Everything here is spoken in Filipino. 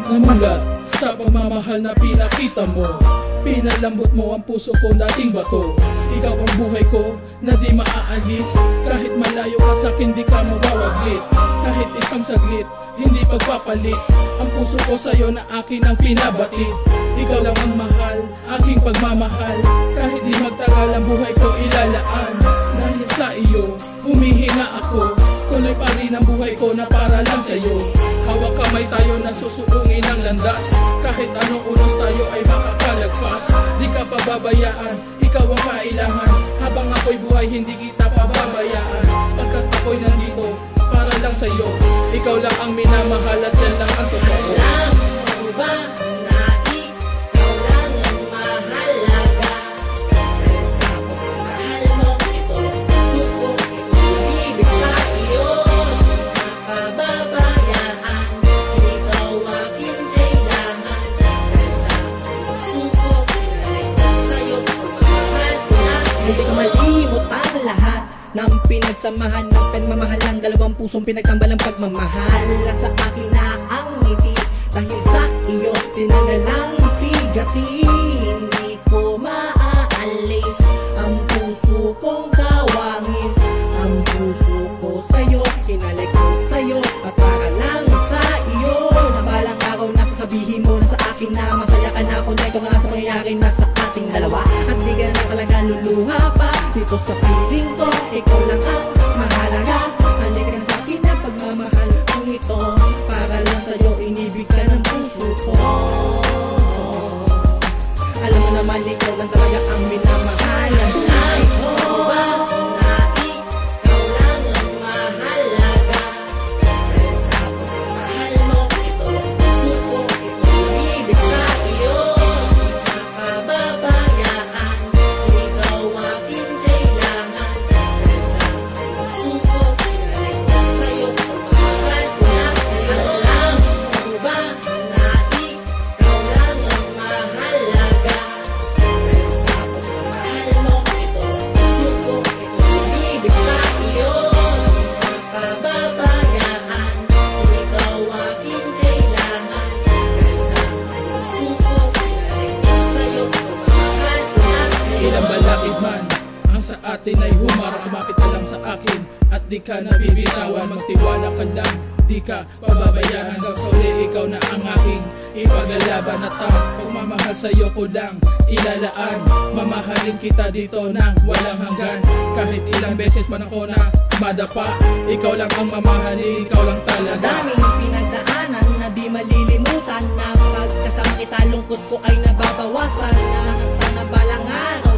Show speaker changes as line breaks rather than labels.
Namulat sa pagmamahal na pinakita mo, pinalambot mo ang puso ko dating bato. Ikaw ang buhay ko na di maaalis, kahit malayo ka sa'kin di ka mawawaglit. Kahit isang saglit, hindi pagpapalit ang puso ko sa'yo na akin ang pinabatid. Ikaw lang ang mahal, aking pagmamahal, kahit di magtagal ang buhay ko ilalaan. Dahil sa iyo, humihinga ako, tuloy pa rin ang buhay ko na para lang sa'yo. Hawak kamay tayo na susuungin ang landas, kahit anong unos tayo ay makakalagpas. Di ka pababayaan, ikaw ang kailangan, habang ako'y buhay hindi kita pababayaan. Pagkat ako'y nandito para lang sa'yo, ikaw lang ang minamahal at yan lang ang totoo.
Alam mo ba na ikaw lang ang mahalaga? Dahil sa pagmamahal mo, ito ang puso ko, ito ang ibig sa iyo. Makababayaan, ikaw aking kailangan. Dahil sa puso ko, pinalik ko sa'yo, pagmamahal ko na sa'yo. Hindi ko malimot ang lahat ng pinagsamahan ng pagmamahalan, dalawang pusong pinagtambal ang pagmamahal. Sa akin na ang ngiti, dahil sa iyo tinagal ang bigati. Hindi ko maaalis ang puso kong kawangis, ang puso ko sa'yo, kinalik ko sa'yo at para lang sa iyo. Na balang araw na sasabihin mo na sa akin na masaya ka na ako, dahil ikaw nga sa mangyayari na sa ating dalawa. At di ka na talaga luluha pa dito sa piling ko, ikaw lang ang mahalaga. Halika sa akin na pagmamahal kong ito, para lang sa'yo inibig ka ng puso ko. Alam mo naman ikaw lang talaga ang minamahal. Alam mo ba na ikaw lang ang mahalaga? Dahil sa pagmamahal mo, ito ang puso ko, ito ang ibig sa iyo. Makababayaan, ikaw aking kailangan. Dahil sa puso ko, pinalik ko sa'yo, pagmamahal ko na sa'yo. Alam mo ba na ikaw lang ang mahalaga? Dahil sa pagmamahal mo, ito ang puso ko, ito ang ibig sa iyo. Makababayaan, ikaw aking kailangan. Dahil sa puso ko, pinalik ko sa'yo, pagmamahal ko na sa'yo.
Ilang balakid man ang sa atin ay humarang, kumapit ka lang sa akin at di ka nabibitawan. Magtiwala ka lang, di ka pababayaan, hanggang sa uli ikaw na ang aking ipaglalaban. At ang pagmamahal sa'yo ko lang ilalaan, mamahalin kita dito nang walang hanggan. Kahit ilang beses man ako na madapa, ikaw lang ang mamahalin, ikaw lang
Sa
talaga.
daming pinagdaanan na di malilimutan, na pagkasama kita lungkot ko ay nababawasan. Na sana balang araw